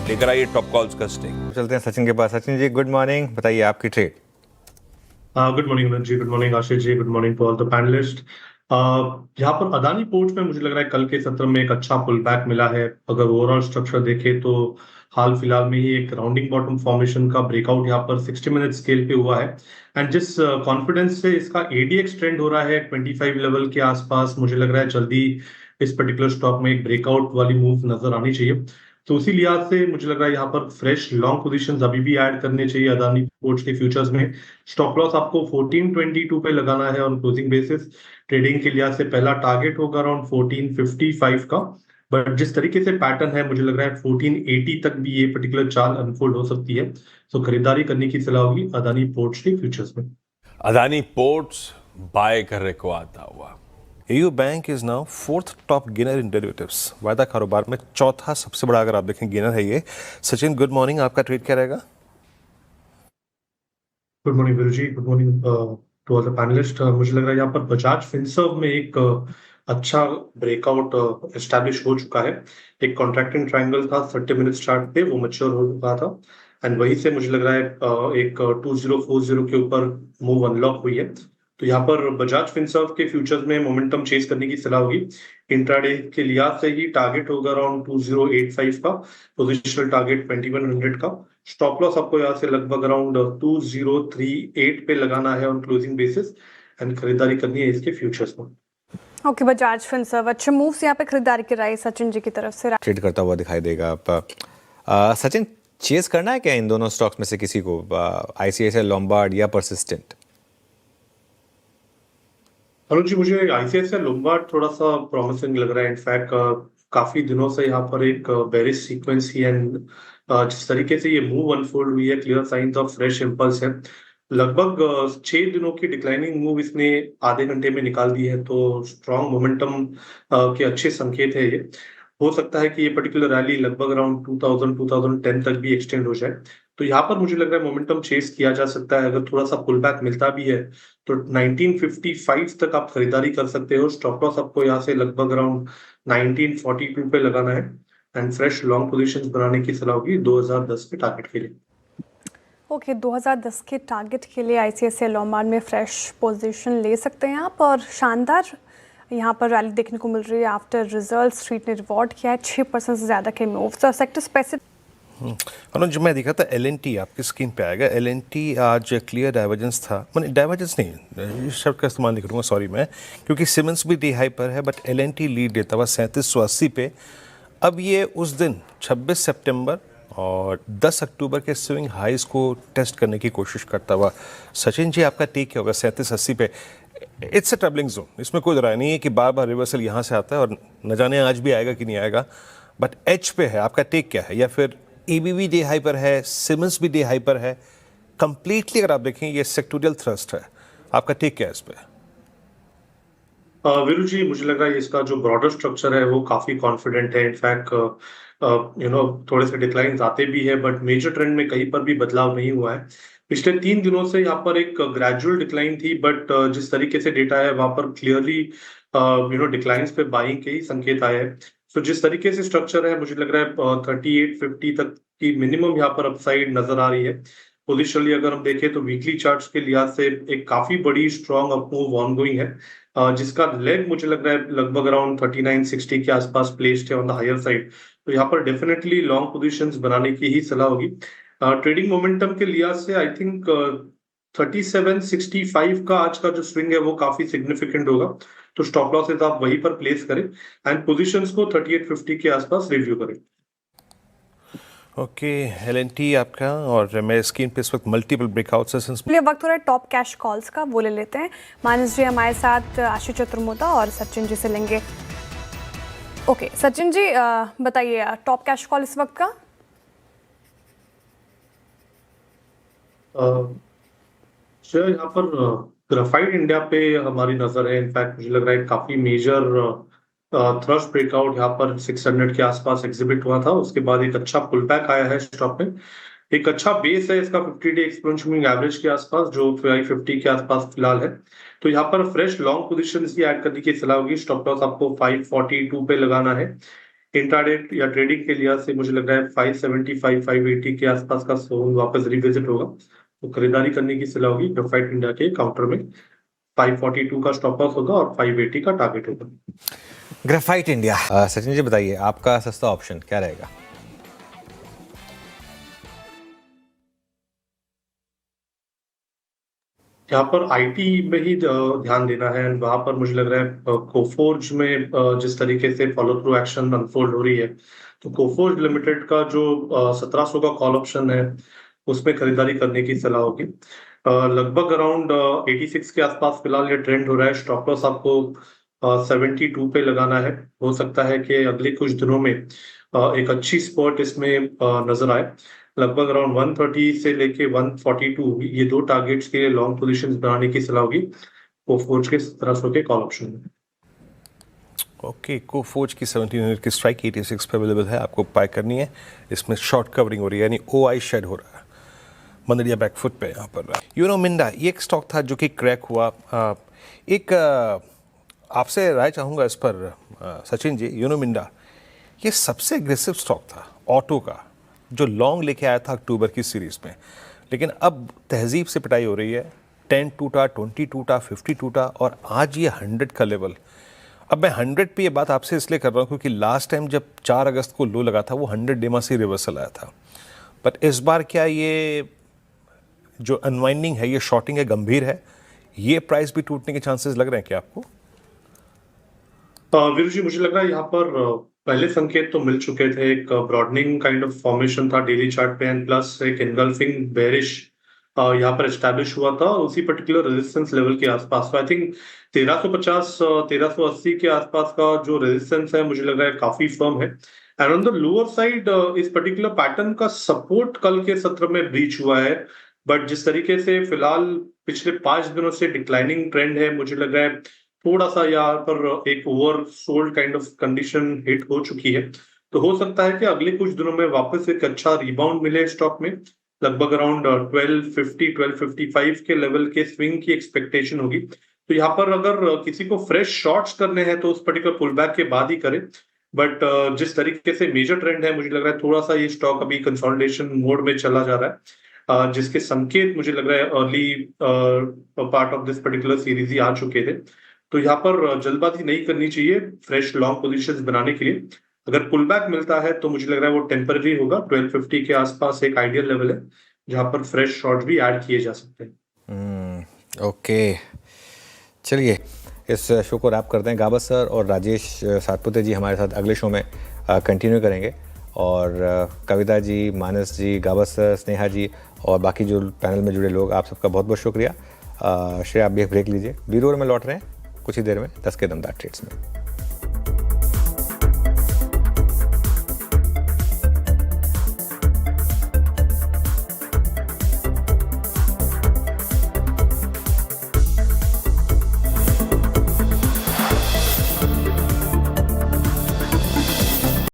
लेकर आइए top calls का स्टिंग। चलते हैं सचिन के पास। सचिन जी गुड मॉर्निंग, बताइए आपकी trade. Good morning Anant ji, good morning Ashish ji, good morning to all the panelist. यहाँ पर अदानी पोर्ट्स में मुझे लग रहा है कल के सत्र में एक अच्छा पुल बैक मिला है। अगर ओवरऑल स्ट्रक्चर देखें तो हाल फिलहाल में ही एक राउंडिंग बॉटम फॉर्मेशन का ब्रेकआउट यहाँ पर 60 मिनट स्केल पे हुआ है। एंड जिस कॉन्फिडेंस से इसका एडीएक्स ट्रेंड हो रहा है 25 लेवल के आसपास, मुझे लग रहा है जल्दी इस पर्टिकुलर स्टॉक में एक ब्रेकआउट वाली मूव नजर आनी चाहिए। तो उसी लिहाज से मुझे लग रहा है यहाँ पर फ्रेश लॉन्ग पोजीशंस अभी भी ऐड करने चाहिए अदानी पोर्ट्स के फ्यूचर्स में। स्टॉप लॉस आपको 1422 पे लगाना है ऑन क्लोजिंग बेसिस। ट्रेडिंग के लिहाज से पहला टारगेट होगा अराउंड 1455 का। बट जिस तरीके से पैटर्न है मुझे लग रहा है 1480 तक भी ये पर्टिकुलर चाल अनफोल्ड हो सकती है। तो खरीदारी करने की सलाह होगी अदानी पोर्ट्स के फ्यूचर्स में। अदानी पोर्ट्स बाय करने को आता हुआ। AU bank is now fourth top gainer in derivatives. वायदा कारोबार में चौथा सबसे बड़ा अगर आप देखें गेनर है ये। सचिन गुड मॉर्निंग, आपका ट्रेड क्या रहेगा? Good morning Viru ji, good morning to all the panelist. मुझे लग रहा है यहाँ पर बजाज फिनसर्व में एक अच्छा ब्रेकआउट एस्टैब्लिश हो चुका है। एक कॉन्ट्रैक्टिंग ट्रायंगल था 30 मिनट चार्ट पे, वो मैच्योर हो चुका था। एंड वहीं से मुझे लग रहा है एक 2040 के ऊपर मूव अनलॉक हुई है। तो यहाँ पर बजाज फिनसर्व के फ्यूचर्स में मोमेंटम चेज करने की सलाह होगी। इंट्राडे के लिहाज से ही टारगेट होगा अराउंड 2085 का, पोजिशनल टारगेट 2100 का। स्टॉप लॉस आपको यहाँ से लगभग अराउंड 2038 पे लगाना है ऑन क्लोजिंग बेसिस। एंड खरीदारी करनी है इसके फ्यूचर्स में। ओके, बजाज फिनसर्व अच्छे मूव्स यहाँ पे खरीदारी की राय सचिन जी की तरफ से। ट्रेड करता हुआ दिखाई देगा आप। सचिन चेज करना है क्या इन दोनों स्टॉक्स में से किसी को, ICICI लोम्बार्ड या परसिस्टेंट? अनुज जी, मुझे आईसीआईसीआई लोम्बार्ड थोड़ा सा प्रॉमिसिंग लग रहा है। इनफैक्ट काफी दिनों से यहाँ पर एक बेरिश सीक्वेंस ही एंड जिस तरीके से ये मूव अनफोल्ड हुई है, clear signs of fresh impulse है। लगभग 6 दिनों की डिक्लाइनिंग मूव इसने आधे घंटे में निकाल दी है। तो स्ट्रॉन्ग मोमेंटम के अच्छे संकेत है ये। हो सकता है कि ये पर्टिकुलर रैली लगभग अराउंड 2010 तक भी एक्सटेंड हो जाए। तो यहाँ पर मुझे लग रहा है मोमेंटम चेस किया जा सकता है। अगर थोड़ा सा पुल बैक मिलता भी है तो 1955 तक आप खरीदारी कर सकते हो। स्टॉप लॉस आपको यहाँ से लगभग अराउंड 1942 पे लगाना है। एंड फ्रेश लॉन्ग पोजीशंस बनाने की सलाह होगी 2010 के टारगेट के लिए। ओके, 2010 के टारगेट के लिए आईसीआईसीआई लोम्बार्ड में फ्रेश पोजीशन ले सकते हैं आप। और शानदार यहाँ पर रैली देखने को मिल रही है आफ्टर रिजल्ट। स्ट्रीट ने रिवॉर्ड किया है 6% से ज़्यादा के मूव्स और सेक्टर स्पेसिफिक। अनुज मैं देखा था LNT आपकी स्क्रीन पे आएगा। LNT आज क्लियर डाइवर्जेंस था, मैंने डाइवर्जेंस नहीं इस शब्द का इस्तेमाल नहीं करूँगा, सॉरी मैं, क्योंकि सिमेंस भी डी हाई पर है बट LNT लीड देता हुआ 3780 पे। अब ये उस दिन 26 सितंबर और 10 अक्टूबर के स्विंग हाइज को टेस्ट करने की कोशिश करता हुआ। सचिन जी आपका टेक क्या होगा 3780 पे? इट्स अ ट्रबलिंग जोन, इसमें कोई राय नहीं है कि बार बार रिवर्सल यहाँ से आता है और न जाने आज भी आएगा कि नहीं आएगा, बट एच पे है। आपका टेक क्या है? या फिर ABB डे हाई पर है, सिमेंस भी डे हाई पर है, कंप्लीटली अगर आप देखें ये सेक्टोरियल थ्रस्ट है, आपका टेक क्या है इस पे? वीरू जी, मुझे लग रहा है इसका जो ब्रॉडर स्ट्रक्चर है वो काफी कॉन्फिडेंट है। इनफैक्ट थोड़े से डिक्लाइन आते भी है बट मेजर ट्रेंड में कहीं पर भी बदलाव नहीं हुआ है। पिछले 3 दिनों से यहाँ पर एक ग्रेजुअल डिक्लाइन थी बट जिस तरीके से डेटा है वहां पर क्लियरली डिक्लाइंस पे बाइंग के ही संकेत आए हैं। तो जिस तरीके से स्ट्रक्चर है मुझे लग रहा है 3850 तक की मिनिमम यहाँ पर अपसाइड नजर आ रही है। पोजिशनली अगर हम देखें तो वीकली चार्ट्स के लिहाज से एक काफी बड़ी स्ट्रॉन्ग अपमूव ऑनगोइंग है, जिसका लेग मुझे लग रहा है लगभग अराउंड 3960 के आसपास प्लेस्ड है ऑन द हायर साइड। तो यहाँ पर डेफिनेटली लॉन्ग पोजीशंस बनाने की ही सलाह होगी। ट्रेडिंग मोमेंटम के लिहाज से आई थिंक 3765 का आज का जो स्विंग है वो काफी सिग्निफिकेंट होगा। तो स्टॉप लॉसेस आप वहीं पर प्लेस करें एंड पोजीशंस को 3850 के आसपास रिव्यू करें। ओके, LNT आपका, और मैं स्क्रीन पे इस वक्त मल्टीपल ब्रेकआउट सेशंस। वक्त हो रहा है टॉप कैश कॉल्स का, वो ले लेते हैं। मानस जी हमारे साथ आशीष चतुर्मोदा और सचिन जी से लेंगे। ओके सचिन जी बताइए टॉप कैश कॉल इस वक्त का। यहाँ पर ग्राफाइट इंडिया पे हमारी नजर है। इनफैक्ट मुझे लग रहा है काफी मेजर थ्रस्ट ब्रेकआउट यहाँ पर 600 के आसपास एग्जिबिट हुआ था। उसके बाद एक अच्छा पुल बैक आया है स्टॉक में। एक अच्छा बेस है इसका 50 डे एक्सपोनेंशियल मूविंग एवरेज के आसपास जो 550 के आसपास फिलहाल है। तो यहाँ पर फ्रेश लॉन्ग पोजीशंस ही ऐड करने की सलाह होगी। स्टॉप लॉस आपको 542 पे लगाना है। इंट्राडे या ट्रेडिंग के लिहाज से मुझे लग रहा है 575 580 के आसपास का जोन वापस रिविजिट होगा, तो खरीदारी करने की सलाह होगी ग्रेफाइट इंडिया के काउंटर में। 542 का स्टॉप लॉस होगा और 580 का टारगेट होगा। Graphite India. सचिन जी बताइए, आपका सस्ता ऑप्शन क्या रहेगा? यहाँ पर आईटी में ही ध्यान देना है। वहां पर मुझे लग रहा है कोफोर्ज में जिस तरीके से फॉलो थ्रू एक्शन अनफोल्ड हो रही है, तो कोफोर्ज लिमिटेड का जो 1700 का कॉल ऑप्शन है उसमें खरीदारी करने की सलाह होगी। लगभग अराउंड 86 के आसपास फिलहाल ये ट्रेंड हो रहा है। स्टॉप लॉस आपको 72 पे लगाना है। हो सकता है कि अगले कुछ दिनों में एक अच्छी स्पॉट इसमें नजर आए। लगभग अराउंड 130 से लेके 142 ये दो टारगेट्स के लिए लॉन्ग पोजीशंस बनाने की सलाह होगी कोफोर्ज के 1700 के कॉल ऑप्शन में। ओके, कोफोर्ज की 1700 की स्ट्राइक 86 पे अवेलेबल है, आपको बाय करनी है। इसमें शॉर्ट कवरिंग हो रही है, यानी OI शेड हो रहा है, मंदड़िया बैकफुट पे यहाँ पर। यूनो मिंडा ये एक स्टॉक था जो कि क्रैक हुआ। एक आपसे राय चाहूँगा इस पर सचिन जी। यूनो मिंडा ये सबसे एग्रेसिव स्टॉक था ऑटो का, जो लॉन्ग लेके आया था अक्टूबर की सीरीज में, लेकिन अब तहजीब से पिटाई हो रही है। 10 टूटा, 20 टूटा, 50 टूटा और आज ये 100 का लेवल। अब मैं 100 पे ये बात आपसे इसलिए कर रहा हूँ क्योंकि लास्ट टाइम जब 4 अगस्त को लो लगा था वो 100 डेमा से रिवर्सल आया था। बट इस बार क्या ये जो अनवाइंडिंग है, ये शॉर्टिंग है, गंभीर है? ये प्राइस भी टूटने के चांसेस लग रहे हैं क्या आपको? वीरू जी, मुझे लग रहा है यहाँ पर पहले संकेत तो मिल चुके थे। एक ब्रॉडनिंग काइंड ऑफ फॉर्मेशन था डेली चार्ट पे एंड प्लस एक एनगल्फिंग बेरिश यहाँ पर एस्टैब्लिश हुआ था उसी पर्टिकुलर रेजिस्टेंस लेवल के आसपास। तो आई थिंक 1350 1380 के आसपास का जो रेजिस्टेंस है मुझे लग रहा है काफी फर्म है। And on the lower side इस पर्टिकुलर पैटर्न का सपोर्ट कल के सत्र में ब्रीच हुआ है, बट जिस तरीके से फिलहाल पिछले 5 दिनों से डिक्लाइनिंग ट्रेंड है, मुझे लग रहा है थोड़ा सा यहाँ पर एक over sold kind of condition hit हो चुकी है। तो हो सकता है कि अगले कुछ दिनों में वापस एक अच्छा रिबाउंड मिले स्टॉक में। लगभग अराउंड 1250 1255 के लेवल के स्विंग की एक्सपेक्टेशन होगी। तो यहाँ पर अगर किसी को फ्रेश शॉर्ट्स करने हैं तो उस पर्टिकुलर पुल बैक के बाद ही करें। बट जिस तरीके से मेजर ट्रेंड है, मुझे लग रहा है थोड़ा सा ये स्टॉक अभी कंसोलिडेशन मोड में चला जा रहा है, जिसके संकेत मुझे लग रहा है early part of this particular series ही आ चुके थे। तो यहाँ पर जल्दबाजी नहीं करनी चाहिए फ्रेश लॉन्ग पोजीशंस बनाने के लिए। अगर पुल बैक मिलता है तो मुझे लग रहा है वो टेम्पररी होगा। 1250 के आसपास एक आइडियल लेवल है जहां पर फ्रेश शॉर्ट्स भी ऐड किए जा सकते हैं। ओके, चलिए इस शो को रैप करते हैं। गाबा सर और राजेश सातपुते जी हमारे साथ अगले शो में कंटिन्यू करेंगे, और कविता जी, मानस जी, गाबा सर, स्नेहा जी और बाकी जो पैनल में जुड़े लोग, आप सबका बहुत बहुत शुक्रिया। श्रेया, आप भी एक ब्रेक लीजिए। बीरोर में लौट रहे हैं कुछ ही देर में 10 के दमदार ट्रेड्स में।